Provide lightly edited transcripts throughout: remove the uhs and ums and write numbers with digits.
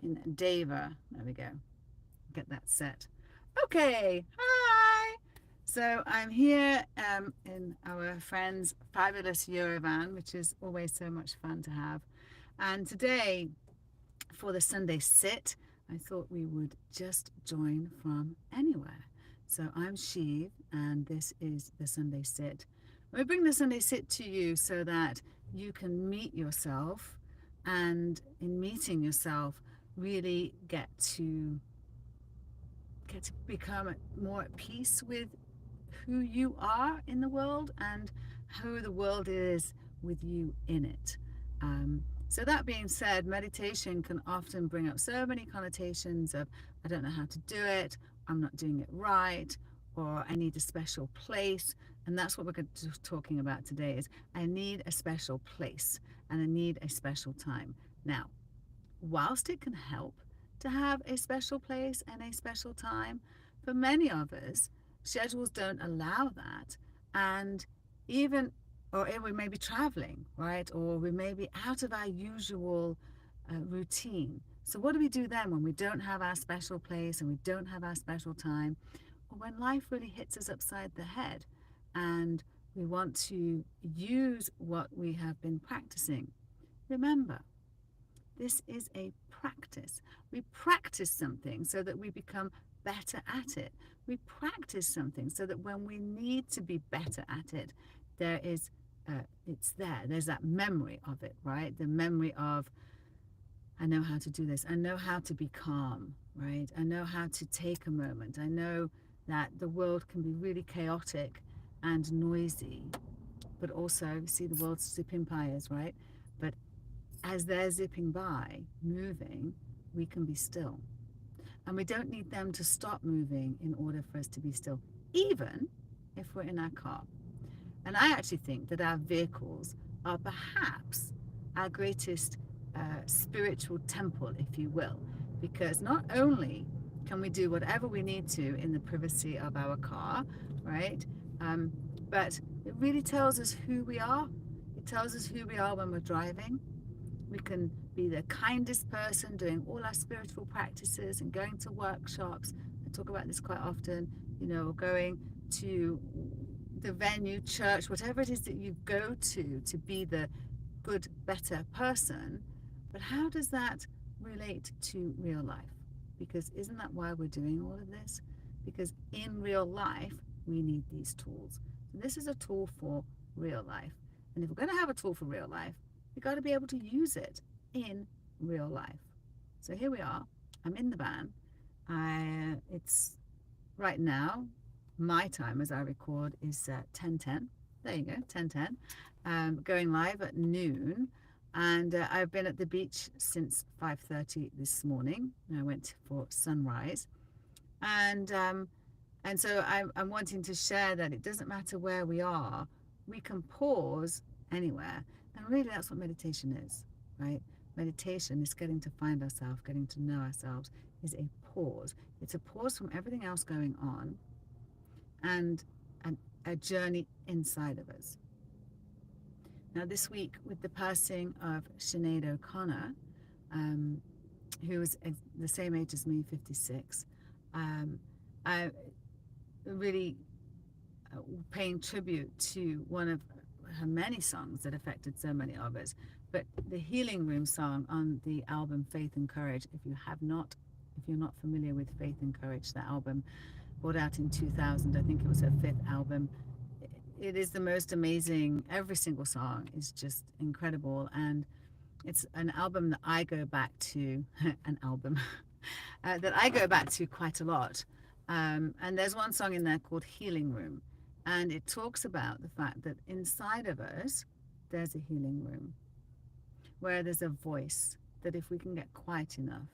in Deva. There we go. Get that set. Okay. Hi. So I'm here in our friend's fabulous Eurovan, which is always so much fun to have. And today, for the Sunday sit, I thought we would just join from anywhere. So I'm Shiv, and this is the Sunday sit. We bring the Sunday sit to you so that you can meet yourself, and in meeting yourself, really get to become more at peace with who you are in the world and who the world is with you in it. So that being said, meditation can often bring up so many connotations of I don't know how to do it, I'm not doing it right, or I need a special place. And that's what we're going to be talking about today is I need a special place and I need a special time. Now, whilst it can help to have a special place and a special time, for many of us, schedules don't allow that. And even, or we may be traveling, right? Or we may be out of our usual routine. So, what do we do then when we don't have our special place and we don't have our special time? Or when life really hits us upside the head and we want to use what we have been practicing? Remember, this is a practice. We practice something so that we become better at it. We practice something so that when we need to be better at it, there is, it's there. There's that memory of it, right? The memory of, I know how to do this. I know how to be calm, right? I know how to take a moment. I know that the world can be really chaotic and noisy, but also, you see the world's zipping by us, right? But as they're zipping by, moving, we can be still. And we don't need them to stop moving in order for us to be still, even if we're in our car. And I actually think that our vehicles are perhaps our greatest spiritual temple, if you will, because not only can we do whatever we need to in the privacy of our car, right? But it really tells us who we are. It tells us who we are when we're driving. We can be the kindest person doing all our spiritual practices and going to workshops. I talk about this quite often, you know, going to the venue, church, whatever it is that you go to be the good, better person. But how does that relate to real life? Because isn't that why we're doing all of this? Because in real life, we need these tools. So this is a tool for real life. And if we're going to have a tool for real life, we've got to be able to use it in real life. So here we are. I'm in the van. It's right now, my time as I record is 10:10. There you go, 10:10. Going live at noon. And I've been at the beach since 5:30 this morning. I went for sunrise. And so I'm wanting to share that it doesn't matter where we are, we can pause anywhere. And really that's what meditation is, right? Meditation is getting to find ourselves, getting to know ourselves, is a pause. It's a pause from everything else going on and a journey inside of us. Now this week with the passing of Sinead O, who was the same age as me, 56, I really paying tribute to one of her many songs that affected so many of us, but the Healing Room song on the album Faith and Courage. If you're not familiar with Faith and Courage, that album brought out in 2000, I think it was her fifth album. It is the most amazing. Every single song is just incredible, and it's an album that I go back to, an album that I go back to quite a lot. And there's one song in there called Healing Room. And it talks about the fact that inside of us, there's a healing room where there's a voice that if we can get quiet enough,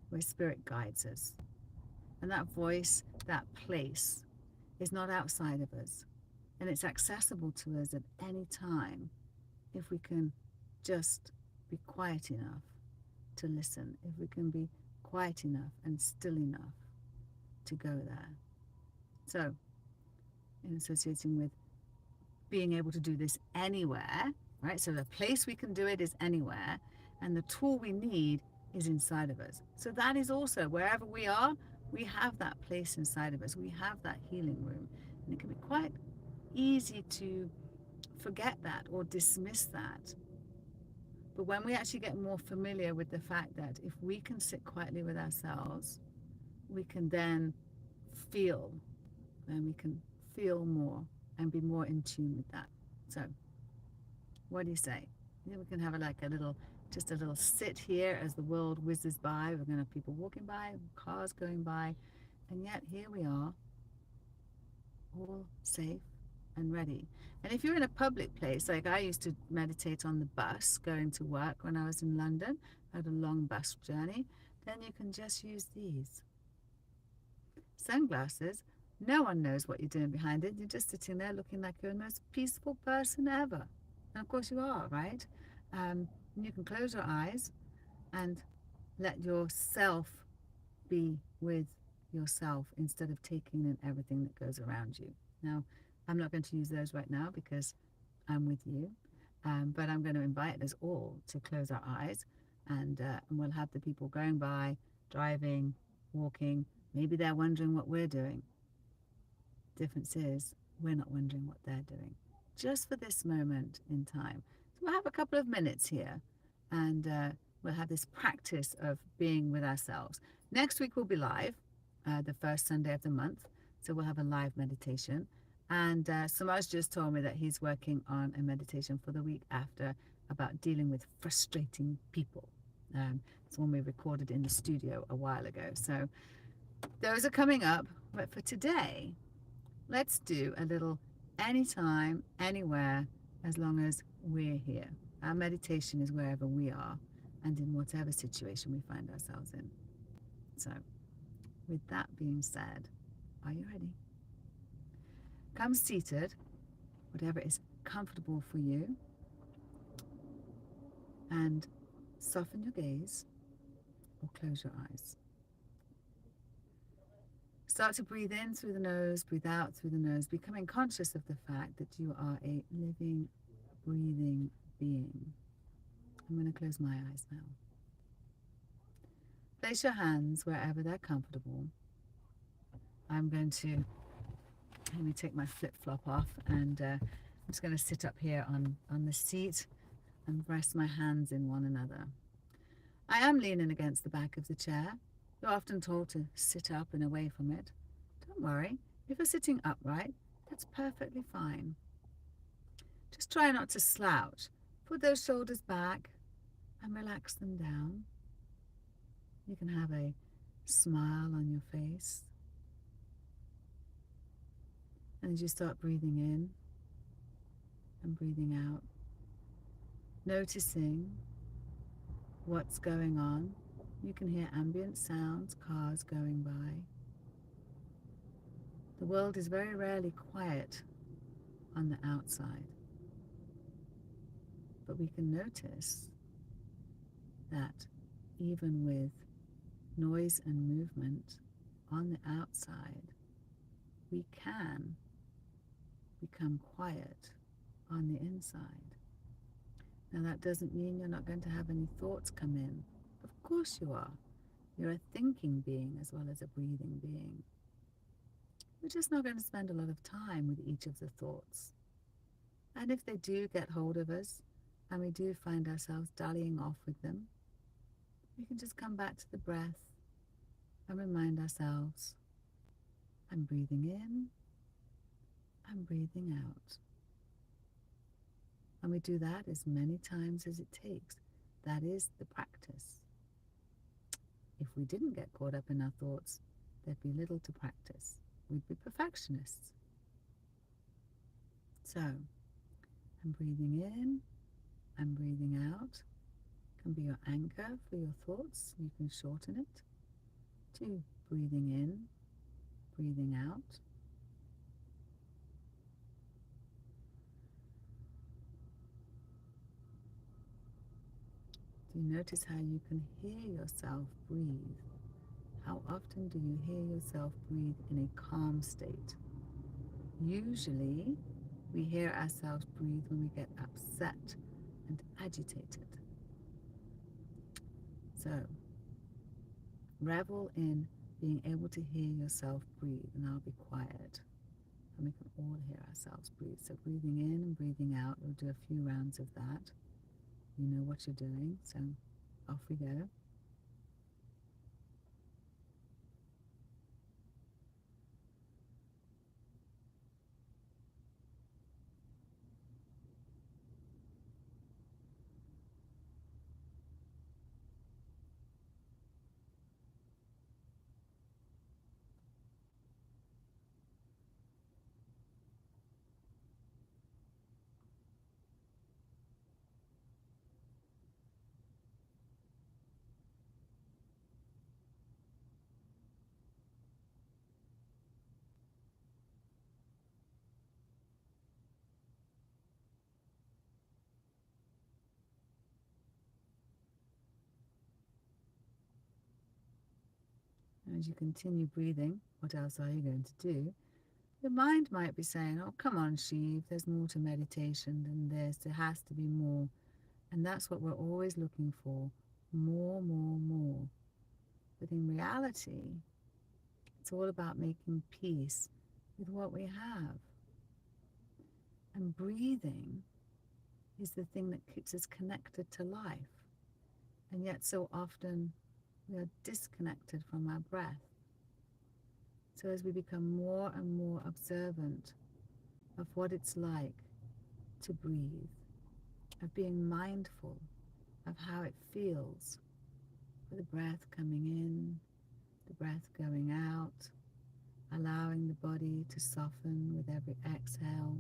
where spirit guides us. And that voice, that place, is not outside of us. And it's accessible to us at any time if we can just be quiet enough to listen, if we can be quiet enough and still enough to go there. So, in associating with being able to do this anywhere, right? So the place we can do it is anywhere, and the tool we need is inside of us. So that is also, wherever we are, we have that place inside of us. We have that healing room. And it can be quite easy to forget that or dismiss that. But when we actually get more familiar with the fact that if we can sit quietly with ourselves, we can then feel, and we can feel more and be more in tune with that. So, what do you say? Yeah, we can have just a little sit here as the world whizzes by. We're going to have people walking by, cars going by, and yet here we are, all safe and ready. And if you're in a public place, like I used to meditate on the bus going to work when I was in London, I had a long bus journey, then you can just use these sunglasses. No one knows what you're doing behind it. You're just sitting there looking like you're the most peaceful person ever. And of course you are, right? And you can close your eyes and let yourself be with yourself instead of taking in everything that goes around you. Now, I'm not going to use those right now because I'm with you, but I'm going to invite us all to close our eyes, and we'll have the people going by, driving, walking. Maybe they're wondering what we're doing. Difference is we're not wondering what they're doing, just for this moment in time. So we'll have a couple of minutes here, and we'll have this practice of being with ourselves. Next week we'll be live, the first Sunday of the month, so we'll have a live meditation. And Samaj just told me that he's working on a meditation for the week after about dealing with frustrating people. It's one we recorded in the studio a while ago. So those are coming up. But for today, let's do a little anytime, anywhere, as long as we're here. Our meditation is wherever we are and in whatever situation we find ourselves in. So, with that being said, are you ready? Come seated, whatever is comfortable for you, and soften your gaze or close your eyes. Start to breathe in through the nose, breathe out through the nose, becoming conscious of the fact that you are a living, breathing being. I'm going to close my eyes now. Place your hands wherever they're comfortable. Let me take my flip-flop off, and I'm just going to sit up here on the seat and rest my hands in one another. I am leaning against the back of the chair. You're often told to sit up and away from it. Don't worry, if you're sitting upright, that's perfectly fine. Just try not to slouch. Put those shoulders back and relax them down. You can have a smile on your face. And as you start breathing in and breathing out, noticing what's going on. You can hear ambient sounds, cars going by. The world is very rarely quiet on the outside, but we can notice that even with noise and movement on the outside, we can become quiet on the inside. Now that doesn't mean you're not going to have any thoughts come in. Of course you are. You're a thinking being as well as a breathing being. We're just not going to spend a lot of time with each of the thoughts. And if they do get hold of us, and we do find ourselves dallying off with them, we can just come back to the breath and remind ourselves, I'm breathing in, I'm breathing out. And we do that as many times as it takes. That is the practice. If we didn't get caught up in our thoughts, there'd be little to practice. We'd be perfectionists. So, I'm breathing in, I'm breathing out. Can be your anchor for your thoughts. You can shorten it to breathing in, breathing out. Do you notice how you can hear yourself breathe? How often do you hear yourself breathe in a calm state? Usually, we hear ourselves breathe when we get upset and agitated. So, Revel in being able to hear yourself breathe, and I'll be quiet and we can all hear ourselves breathe. So breathing in and breathing out, we'll do a few rounds of that. You know what you're doing, so off we go. And as you continue breathing, what else are you going to do? Your mind might be saying, oh, come on, Shiv, there's more to meditation than this. There has to be more. And that's what we're always looking for. More, more, more. But in reality, it's all about making peace with what we have. And breathing is the thing that keeps us connected to life. And yet so often we are disconnected from our breath. So as we become more and more observant of what it's like to breathe, of being mindful of how it feels, with the breath coming in, the breath going out, allowing the body to soften with every exhale,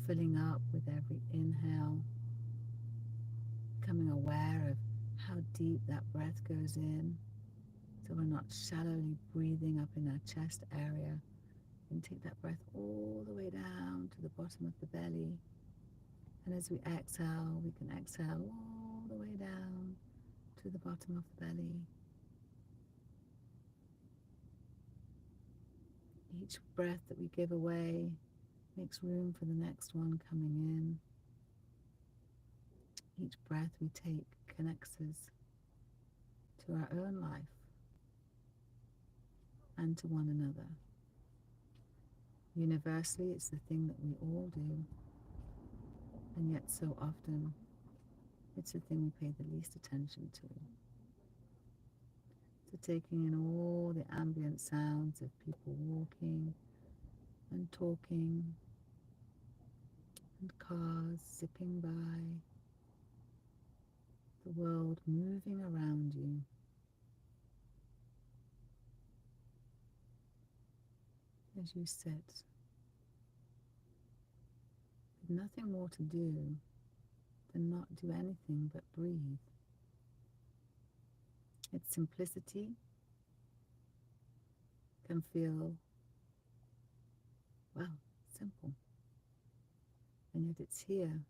filling up with every inhale, becoming aware of how deep that breath goes in, so we're not shallowly breathing up in our chest area. We can take that breath all the way down to the bottom of the belly, and as we exhale, we can exhale all the way down to the bottom of the belly. Each breath that we give away makes room for the next one coming in. Each breath we take connects us to our own life and to one another. Universally, it's the thing that we all do, and yet so often it's the thing we pay the least attention to. So taking in all the ambient sounds of people walking and talking, and cars zipping by, the world moving around you. As you sit, with nothing more to do than not do anything but breathe. Its simplicity can feel, well, simple. And yet it's here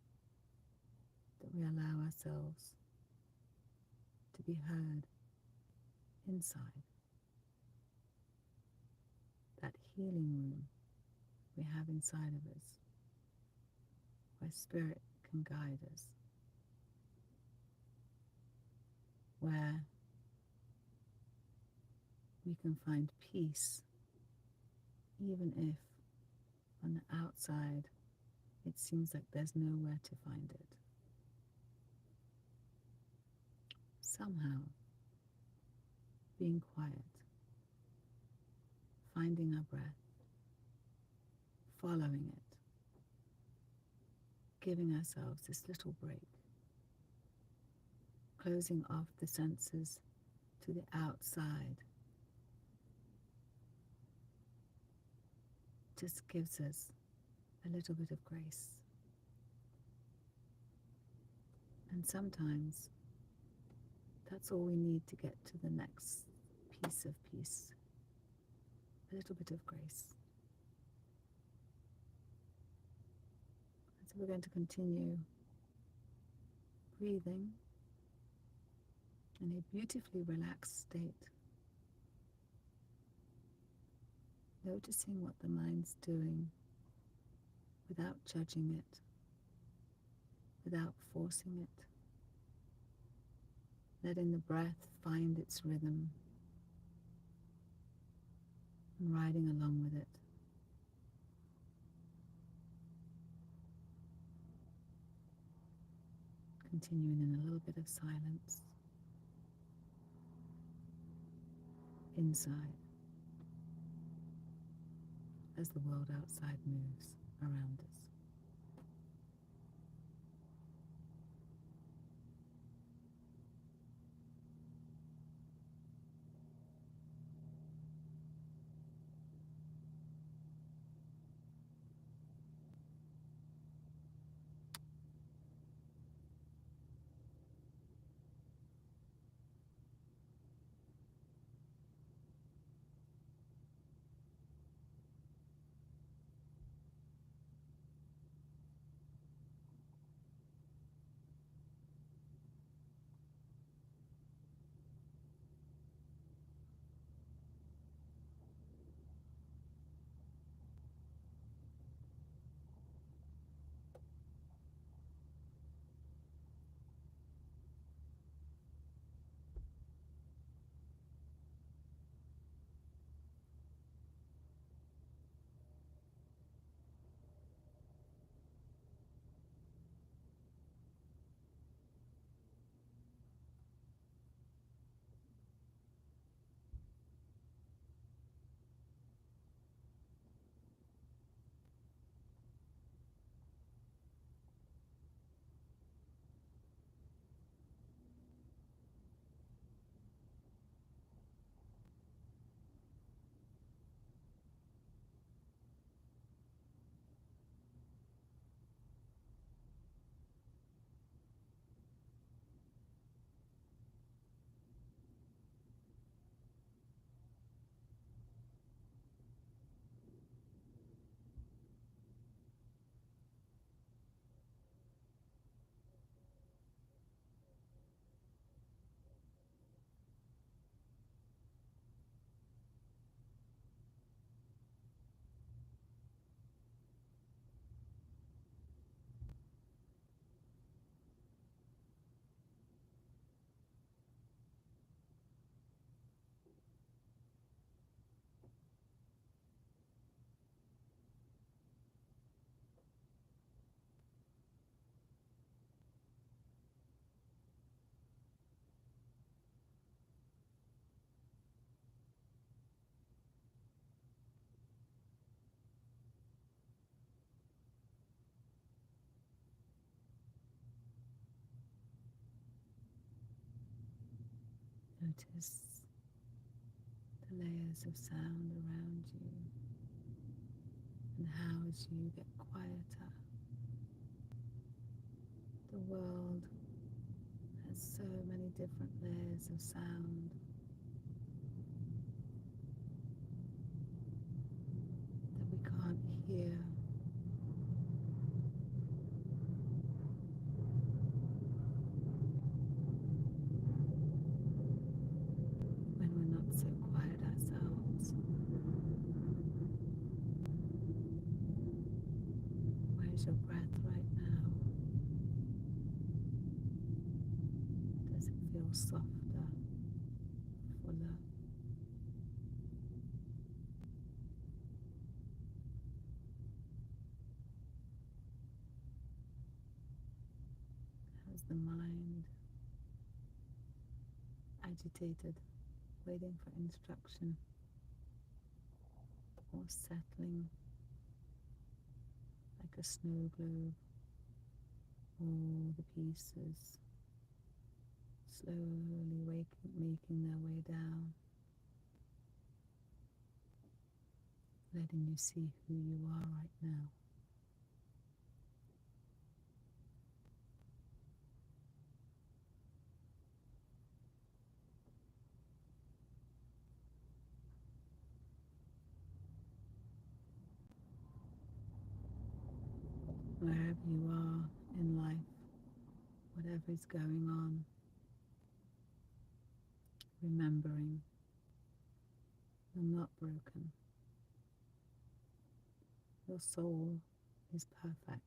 that we allow ourselves to be heard inside. That healing room we have inside of us, where spirit can guide us, where we can find peace, even if on the outside it seems like there's nowhere to find it. Somehow, being quiet, finding our breath, following it, giving ourselves this little break, closing off the senses to the outside, just gives us a little bit of grace. And sometimes that's all we need to get to the next piece of peace. A little bit of grace. And so we're going to continue breathing in a beautifully relaxed state, noticing what the mind's doing without judging it, without forcing it, letting the breath find its rhythm, and riding along with it. Continuing in a little bit of silence inside as the world outside moves around us. Notice the layers of sound around you and how, as you get quieter, the world has so many different layers of sound that we can't hear. When we're not so quiet ourselves. Where's your breath right now? Does it feel softer, fuller? How's the mind? Agitated, waiting for instruction, or settling like a snow globe, all the pieces slowly making their way down, letting you see who you are right now. Wherever you are in life, whatever is going on, remembering you're not broken. Your soul is perfect.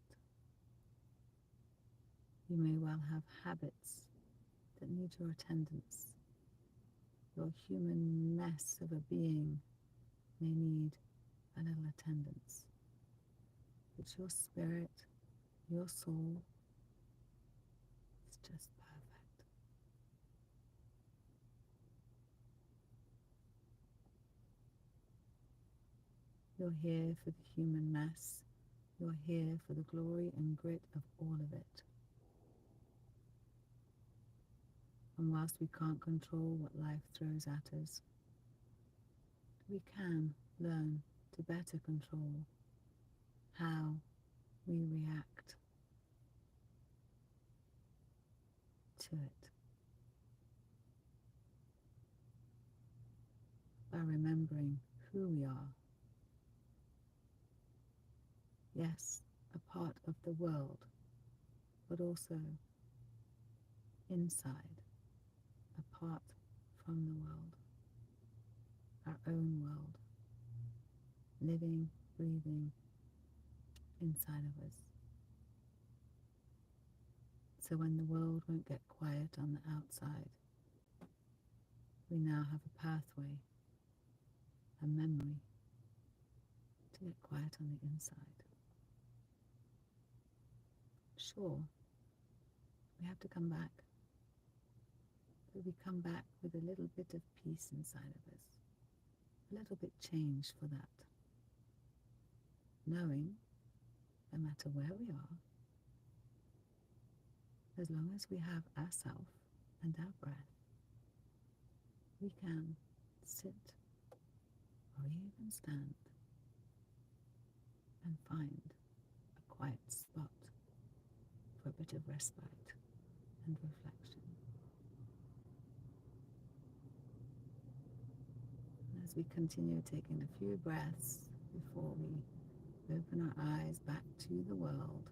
You may well have habits that need your attendance. Your human mess of a being may need a little attendance. But your spirit, your soul, is just perfect. You're here for the human mess. You're here for the glory and grit of all of it. And whilst we can't control what life throws at us, we can learn to better control how we react to it by remembering who we are. Yes, a part of the world, but also inside, apart from the world, our own world, living, breathing inside of us. So when the world won't get quiet on the outside, we now have a pathway, a memory to get quiet on the inside. Sure, we have to come back, but we come back with a little bit of peace inside of us, a little bit changed for that, knowing no matter where we are, as long as we have ourself and our breath, we can sit or even stand and find a quiet spot for a bit of respite and reflection. And as we continue taking a few breaths before we open our eyes back to the world,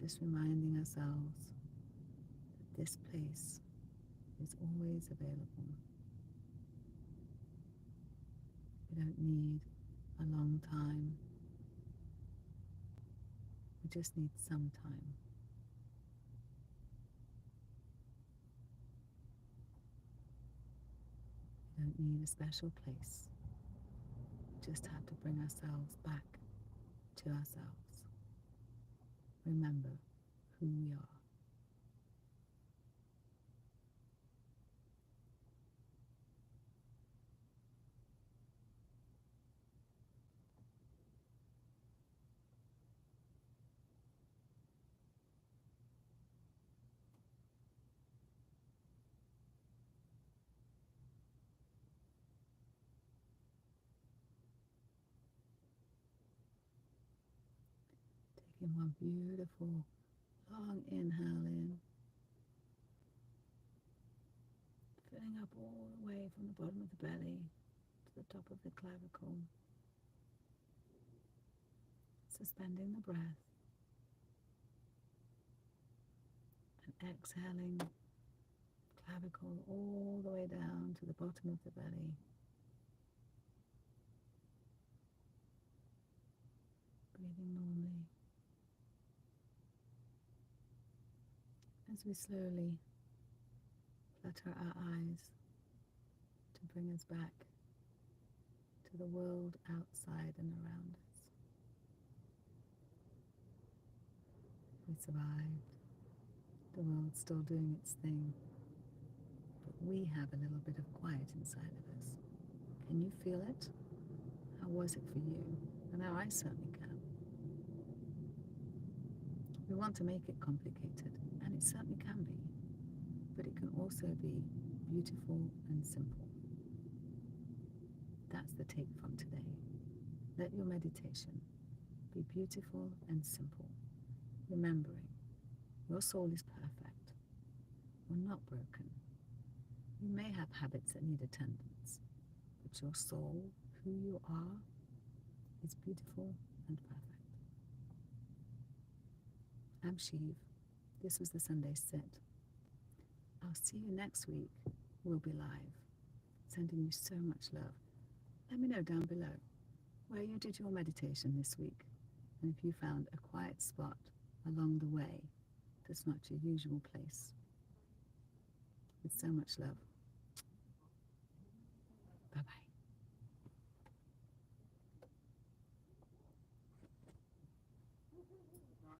just reminding ourselves that this place is always available. We don't need a long time. We just need some time. We don't need a special place. We just have to bring ourselves back to ourselves. Remember who we are. Taking one beautiful long inhale in, filling up all the way from the bottom of the belly to the top of the clavicle, suspending the breath, and exhaling clavicle all the way down to the bottom of the belly. Breathing normally. As we slowly flutter our eyes to bring us back to the world outside and around us. We survived. The world's still doing its thing, but we have a little bit of quiet inside of us. Can you feel it? How was it for you? I know I certainly can. We want to make it complicated, and it certainly can be, but it can also be beautiful and simple. That's the take from today. Let your meditation be beautiful and simple, remembering your soul is perfect. You're not broken. You may have habits that need attendance, but your soul, who you are, is beautiful and perfect. I'm Shiv. This was the Sunday Sit. I'll see you next week. We'll be live. Sending you so much love. Let me know down below where you did your meditation this week, and if you found a quiet spot along the way that's not your usual place. With so much love.